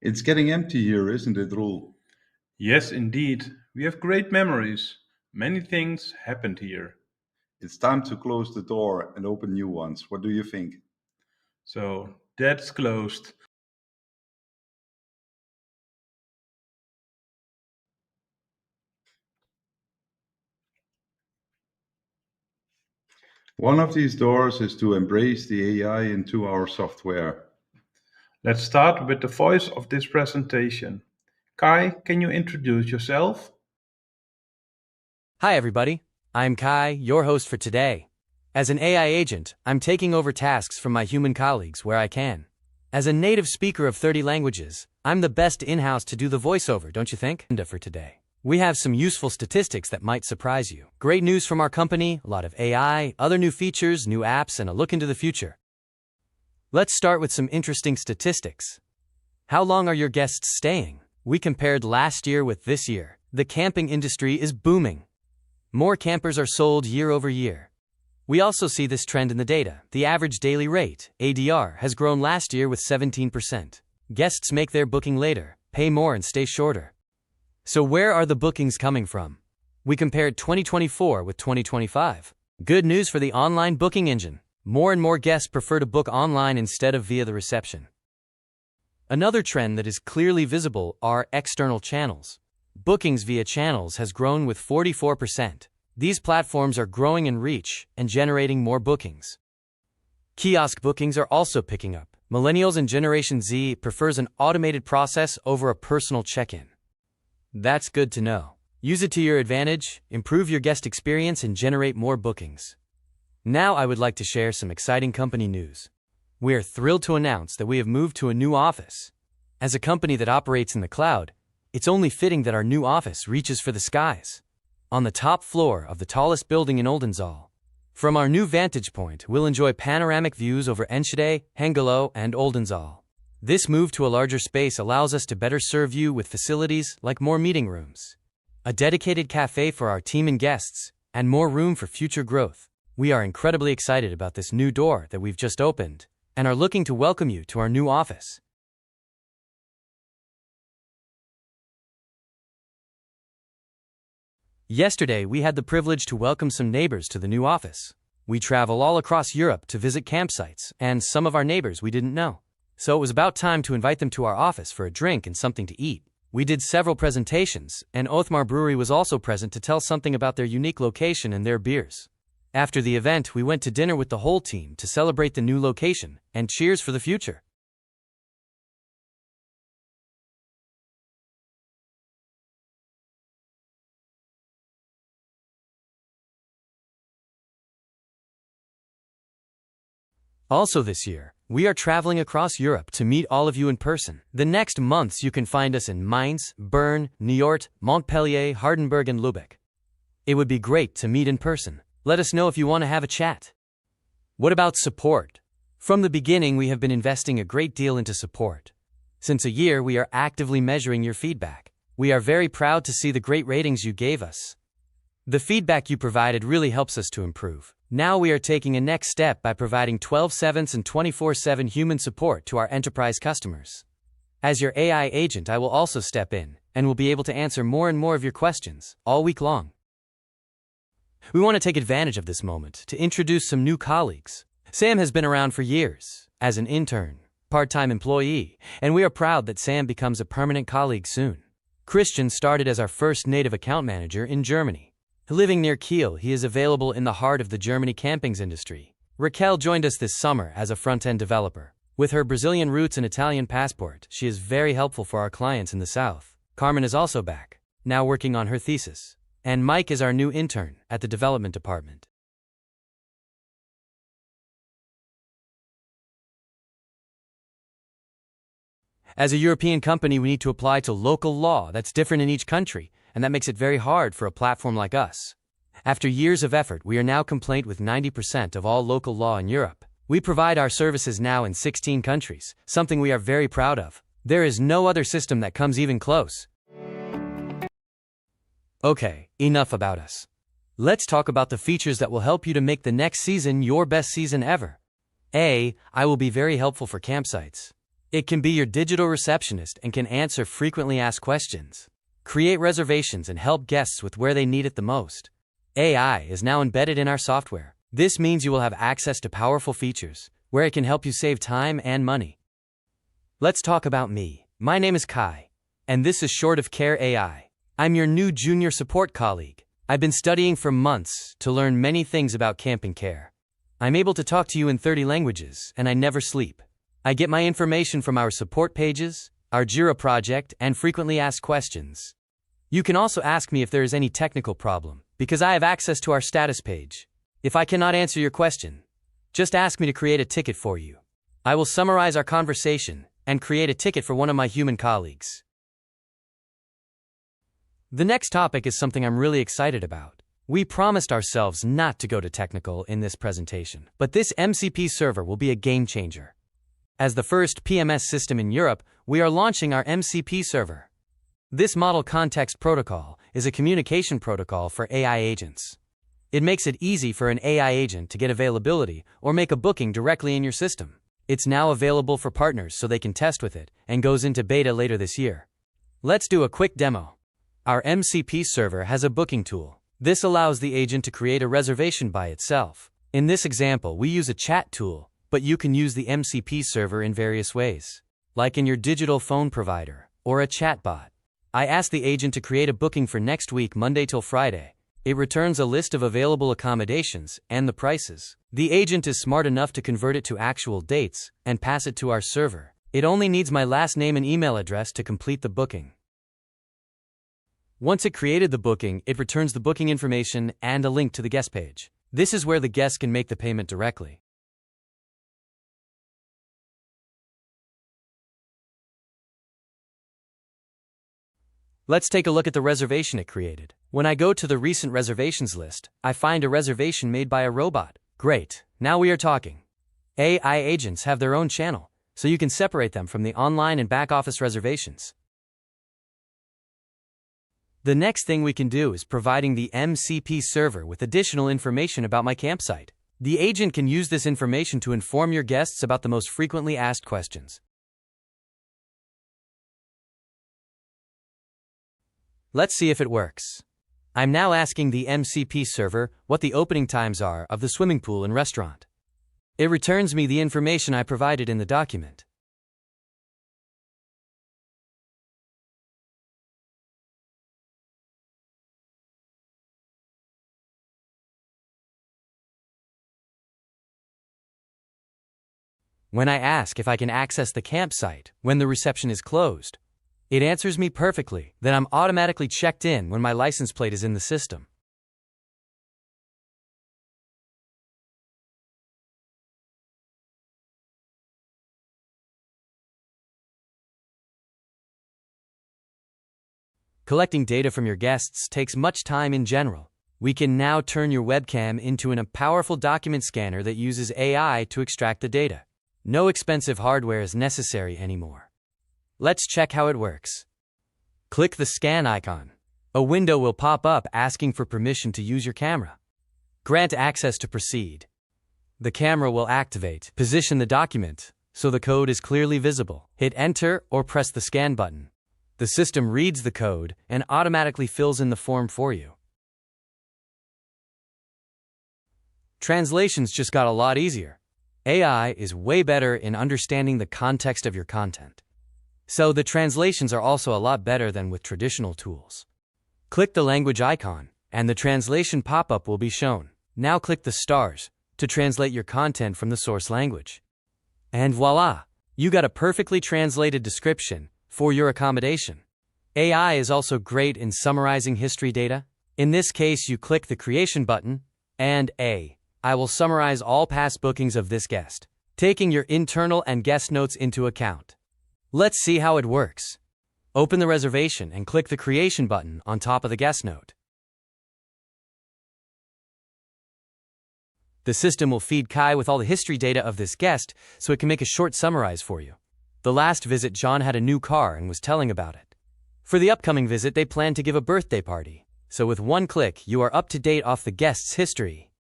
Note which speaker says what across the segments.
Speaker 1: It's getting empty here, isn't it, Roel?
Speaker 2: Yes, indeed. We have great memories. Many things happened here.
Speaker 1: It's time to close the door and open new ones. What do you think?
Speaker 2: So that's closed.
Speaker 1: One of these doors is to embrace the AI into our software.
Speaker 2: Let's start with the voice of this presentation. Kai, can you introduce yourself?
Speaker 3: Hi, everybody. I'm Kai, your host for today. As an AI agent, I'm taking over tasks from my human colleagues where I can. As a native speaker of 30 languages, I'm the best in-house to do the voiceover, don't you think? For today, we have some useful statistics that might surprise you. Great news from our company, a lot of AI, other new features, new apps, and a look into the future. Let's start with some interesting statistics. How long are your guests staying? We compared last year with this year. The camping industry is booming. More campers are sold year over year. We also see this trend in the data. The average daily rate, ADR, has grown last year with 17%. Guests make their booking later, pay more and stay shorter. So where are the bookings coming from? We compared 2024 with 2025. Good news for the online booking engine. More and more guests prefer to book online instead of via the reception. Another trend that is clearly visible are external channels. Bookings via channels has grown with 44%. These platforms are growing in reach and generating more bookings. Kiosk bookings are also picking up. Millennials and Generation Z prefers an automated process over a personal check-in. That's good to know. Use it to your advantage, improve your guest experience, and generate more bookings. Now I would like to share some exciting company news. We are thrilled to announce that we have moved to a new office. As a company that operates in the cloud, it's only fitting that our new office reaches for the skies. On the top floor of the tallest building in Oldenzaal. From our new vantage point, we'll enjoy panoramic views over Enschede, Hengelo, and Oldenzaal. This move to a larger space allows us to better serve you with facilities like more meeting rooms, a dedicated cafe for our team and guests, and more room for future growth. We are incredibly excited about this new door that we've just opened, and are looking to welcome you to our new office. Yesterday, we had the privilege to welcome some neighbors to the new office. We travel all across Europe to visit campsites, and some of our neighbors we didn't know. So it was about time to invite them to our office for a drink and something to eat. We did several presentations, and Othmar Brewery was also present to tell something about their unique location and their beers. After the event, we went to dinner with the whole team to celebrate the new location, and cheers for the future. Also this year, we are traveling across Europe to meet all of you in person. The next months you can find us in Mainz, Bern, Niort, Montpellier, Hardenberg, and Lübeck. It would be great to meet in person. Let us know if you want to have a chat. What about support? From the beginning, we have been investing a great deal into support. Since a year, we are actively measuring your feedback. We are very proud to see the great ratings you gave us. The feedback you provided really helps us to improve. Now we are taking a next step by providing 12/7 and 24/7 human support to our enterprise customers. As your AI agent, I will also step in, and will be able to answer more and more of your questions, all week long. We want to take advantage of this moment to introduce some new colleagues. Sam has been around for years, as an intern, part-time employee, and we are proud that Sam becomes a permanent colleague soon. Christian started as our first native account manager in Germany. Living near Kiel, he is available in the heart of the Germany campings industry. Raquel joined us this summer as a front-end developer. With her Brazilian roots and Italian passport, she is very helpful for our clients in the South. Carmen is also back, now working on her thesis. And Mike is our new intern at the development department. As a European company, we need to apply to local law that's different in each country, and that makes it very hard for a platform like us. After years of effort, we are now compliant with 90% of all local law in Europe. We provide our services now in 16 countries, something we are very proud of. There is no other system that comes even close. Okay, enough about us. Let's talk about the features that will help you to make the next season your best season ever. I will be very helpful for campsites. It can be your digital receptionist and can answer frequently asked questions, create reservations, and help guests with where they need it the most. AI is now embedded in our software. This means you will have access to powerful features, where it can help you save time and money. Let's talk about me. My name is Kai, and this is short of Care AI. I'm your new junior support colleague. I've been studying for months to learn many things about Camping.care. I'm able to talk to you in 30 languages, and I never sleep. I get my information from our support pages, our Jira project, and frequently asked questions. You can also ask me if there is any technical problem, because I have access to our status page. If I cannot answer your question, just ask me to create a ticket for you. I will summarize our conversation and create a ticket for one of my human colleagues. The next topic is something I'm really excited about. We promised ourselves not to go to technical in this presentation, but this MCP server will be a game changer. As the first PMS system in Europe, we are launching our MCP server. This Model Context Protocol is a communication protocol for AI agents. It makes it easy for an AI agent to get availability or make a booking directly in your system. It's now available for partners so they can test with it and goes into beta later this year. Let's do a quick demo. Our MCP server has a booking tool. This allows the agent to create a reservation by itself. In this example, we use a chat tool, but you can use the MCP server in various ways, like in your digital phone provider or a chatbot. I ask the agent to create a booking for next week, Monday till Friday. It returns a list of available accommodations and the prices. The agent is smart enough to convert it to actual dates and pass it to our server. It only needs my last name and email address to complete the booking. Once it created the booking, it returns the booking information and a link to the guest page. This is where the guest can make the payment directly. Let's take a look at the reservation it created. When I go to the recent reservations list, I find a reservation made by a robot. Great, now we are talking. AI agents have their own channel, so you can separate them from the online and back-office reservations. The next thing we can do is providing the MCP server with additional information about my campsite. The agent can use this information to inform your guests about the most frequently asked questions. Let's see if it works. I'm now asking the MCP server what the opening times are of the swimming pool and restaurant. It returns me the information I provided in the document. When I ask if I can access the campsite when the reception is closed, it answers me perfectly that I'm automatically checked in when my license plate is in the system. Collecting data from your guests takes much time in general. We can now turn your webcam into a powerful document scanner that uses AI to extract the data. No expensive hardware is necessary anymore. Let's check how it works. Click the scan icon. A window will pop up asking for permission to use your camera. Grant access to proceed. The camera will activate. Position the document so the code is clearly visible. Hit enter or press the scan button. The system reads the code and automatically fills in the form for you. Translations just got a lot easier. AI is way better in understanding the context of your content. So the translations are also a lot better than with traditional tools. Click the language icon, and the translation pop-up will be shown. Now click the stars to translate your content from the source language. And voila! You got a perfectly translated description for your accommodation. AI is also great in summarizing history data. In this case, you click the creation button, and I will summarize all past bookings of this guest, taking your internal and guest notes into account. Let's see how it works. Open the reservation and click the creation button on top of the guest note. The system will feed Kai with all the history data of this guest so it can make a short summarize for you. The last visit, John had a new car and was telling about it. For the upcoming visit, they plan to give a birthday party. So with one click, you are up to date off the guest's history.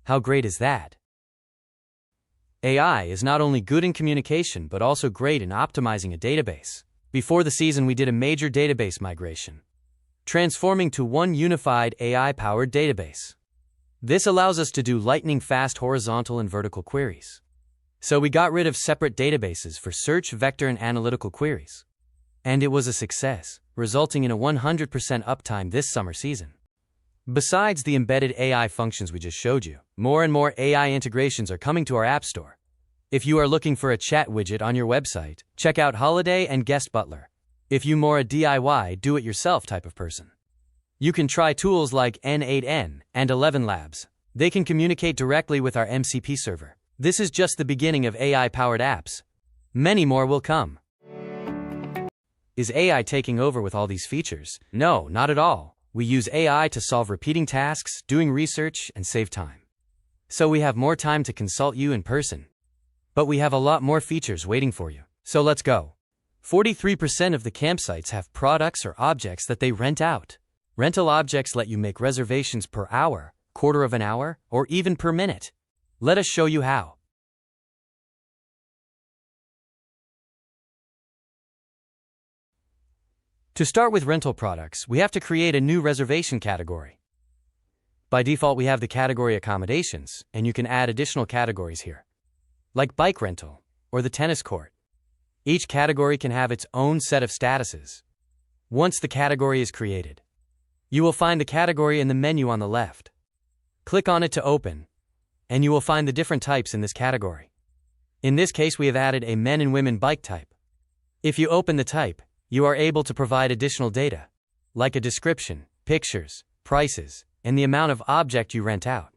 Speaker 3: How great is that? AI is not only good in communication but also great in optimizing a database. Before the season, we did a major database migration, transforming to one unified AI-powered database. This allows us to do lightning-fast horizontal and vertical queries. So we got rid of separate databases for search, vector, and analytical queries. And it was a success, resulting in a 100% uptime this summer season. Besides the embedded AI functions we just showed you, more and more AI integrations are coming to our App Store. If you are looking for a chat widget on your website, check out Holiday and Guest Butler. If you more a DIY, do-it-yourself type of person, you can try tools like N8N and 11 Labs. They can communicate directly with our MCP server. This is just the beginning of AI-powered apps. Many more will come. Is AI taking over with all these features? No, not at all. We use AI to solve repeating tasks, doing research, and save time. So we have more time to consult you in person. But we have a lot more features waiting for you. So let's go. 43% of the campsites have products or objects that they rent out. Rental objects let you make reservations per hour, quarter of an hour, or even per minute. Let us show you how. To start with rental products, we have to create a new reservation category. By default, we have the category accommodations, and you can add additional categories here, like bike rental or the tennis court. Each category can have its own set of statuses. Once the category is created, you will find the category in the menu on the left. Click on it to open, and you will find the different types in this category. In this case, we have added a men and women bike type. If you open the type, you are able to provide additional data, like a description, pictures, prices, and the amount of object you rent out.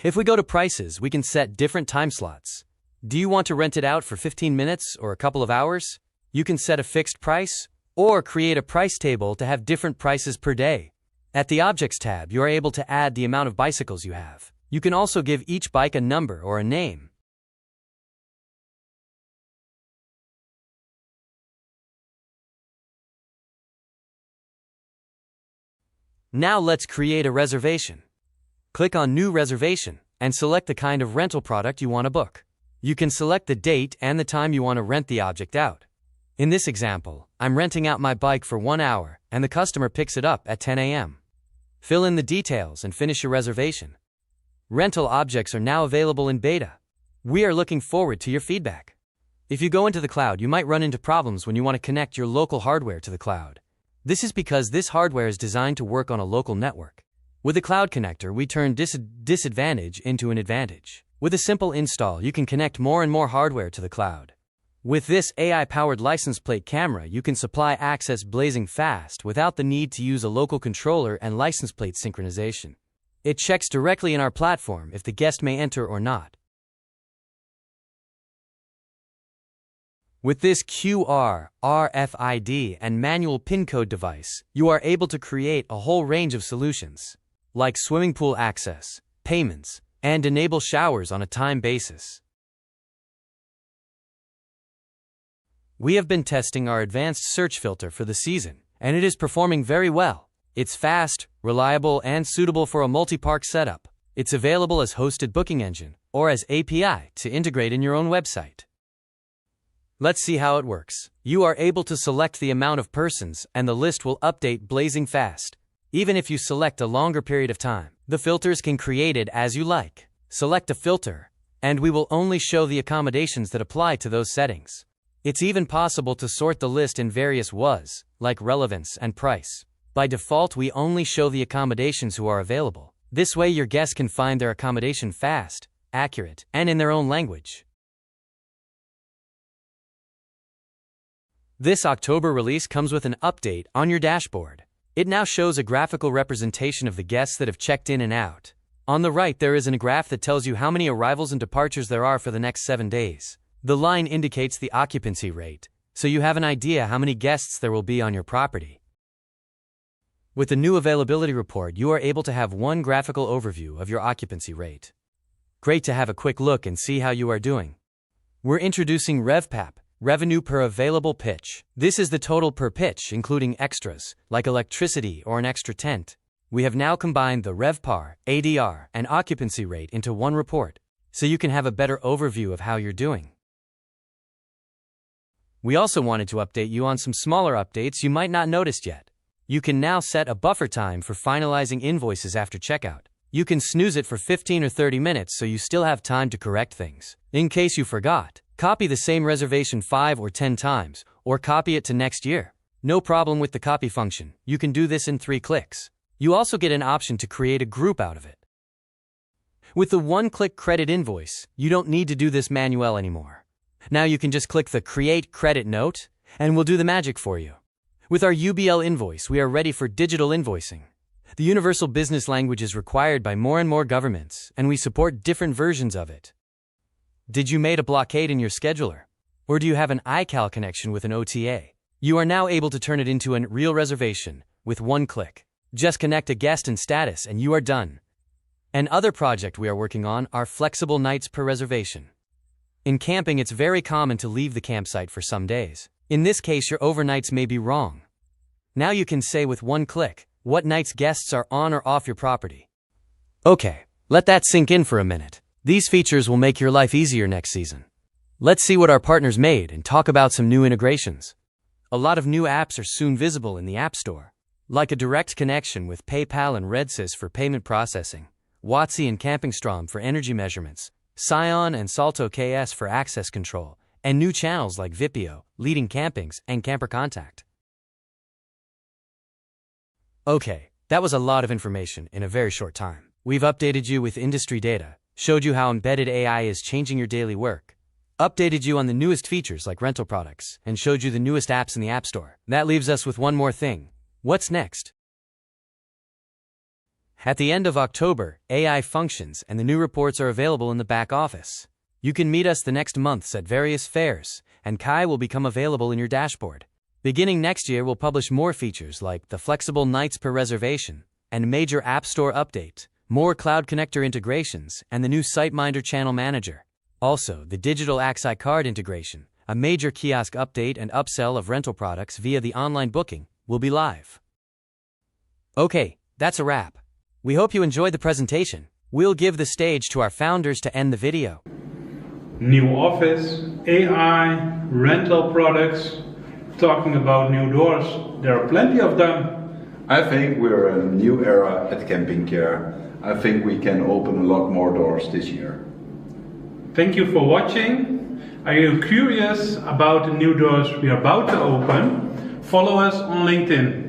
Speaker 3: If we go to prices, we can set different time slots. Do you want to rent it out for 15 minutes or a couple of hours? You can set a fixed price or create a price table to have different prices per day. At the Objects tab, you are able to add the amount of bicycles you have. You can also give each bike a number or a name. Now let's create a reservation. Click on New Reservation and select the kind of rental product you want to book. You can select the date and the time you want to rent the object out. In this example, I'm renting out my bike for 1 hour and the customer picks it up at 10 a.m. Fill in the details and finish your reservation. Rental objects are now available in beta. We are looking forward to your feedback. If you go into the cloud, you might run into problems when you want to connect your local hardware to the cloud. This is because this hardware is designed to work on a local network. With a cloud connector, we turn disadvantage into an advantage. With a simple install, you can connect more and more hardware to the cloud. With this AI-powered license plate camera, you can supply access blazing fast without the need to use a local controller and license plate synchronization. It checks directly in our platform if the guest may enter or not. With this QR, RFID, and manual PIN code device, you are able to create a whole range of solutions, like swimming pool access, payments, and enable showers on a time basis. We have been testing our advanced search filter for the season, and it is performing very well. It's fast, reliable, and suitable for a multi-park setup. It's available as hosted booking engine or as API to integrate in your own website. Let's see how it works. You are able to select the amount of persons and the list will update blazing fast. Even if you select a longer period of time, the filters can create it as you like. Select a filter, and we will only show the accommodations that apply to those settings. It's even possible to sort the list in various WAS, like relevance and price. By default, we only show the accommodations who are available. This way your guests can find their accommodation fast, accurate, and in their own language. This October release comes with an update on your dashboard. It now shows a graphical representation of the guests that have checked in and out. On the right, there is a graph that tells you how many arrivals and departures there are for the next 7 days. The line indicates the occupancy rate, so you have an idea how many guests there will be on your property. With the new availability report, you are able to have one graphical overview of your occupancy rate. Great to have a quick look and see how you are doing. We're introducing RevPAP, Revenue per Available Pitch. This is the total per pitch, including extras, like electricity or an extra tent. We have now combined the RevPAR, ADR, and occupancy rate into one report. so you can have a better overview of how you're doing. We also wanted to update you on some smaller updates you might not noticed yet. You can now set a buffer time for finalizing invoices after checkout. You can snooze it for 15 or 30 minutes so you still have time to correct things. In case you forgot, copy the same reservation 5 or 10 times, or copy it to next year. No problem with the copy function. You can do this in 3 clicks. You also get an option to create a group out of it. With the one-click credit invoice, you don't need to do this manual anymore. Now you can just click the Create Credit Note, and we'll do the magic for you. With our UBL invoice, we are ready for digital invoicing. The universal business language is required by more and more governments, and we support different versions of it. Did you make a blockade in your scheduler? Or do you have an iCal connection with an OTA? You are now able to turn it into a real reservation with one click. Just connect a guest and status and you are done. An other project we are working on are flexible nights per reservation. In camping, it's very common to leave the campsite for some days. In this case, your overnights may be wrong. Now you can say with one click what nights guests are on or off your property. Okay, let that sink in for a minute. These features will make your life easier next season. Let's see what our partners made and talk about some new integrations. A lot of new apps are soon visible in the App Store, like a direct connection with PayPal and RedSys for payment processing, Watsi and CampingStrom for energy measurements, Scion and Salto KS for access control, and new channels like Vipio, Leading Campings, and Camper Contact. Okay, that was a lot of information in a very short time. We've updated you with industry data, showed you how embedded AI is changing your daily work, updated you on the newest features like rental products, and showed you the newest apps in the App Store. That leaves us with one more thing. What's next? At the end of October, AI functions and the new reports are available in the back office. You can meet us the next months at various fairs, and Kai will become available in your dashboard. Beginning next year, we'll publish more features like the flexible nights per reservation, and major App Store update, more Cloud Connector integrations, and the new SiteMinder Channel Manager. Also, the digital Axi card integration, a major kiosk update and upsell of rental products via the online booking, will be live. Okay, that's a wrap. We hope you enjoyed the presentation. We'll give the stage to our founders to end the video.
Speaker 2: New office, AI, rental products, talking about new doors. There are plenty of them.
Speaker 1: I think we're in a new era at Camping.care. I think we can open a lot more doors this year.
Speaker 2: Thank you for watching. Are you curious about the new doors we are about to open? Follow us on LinkedIn.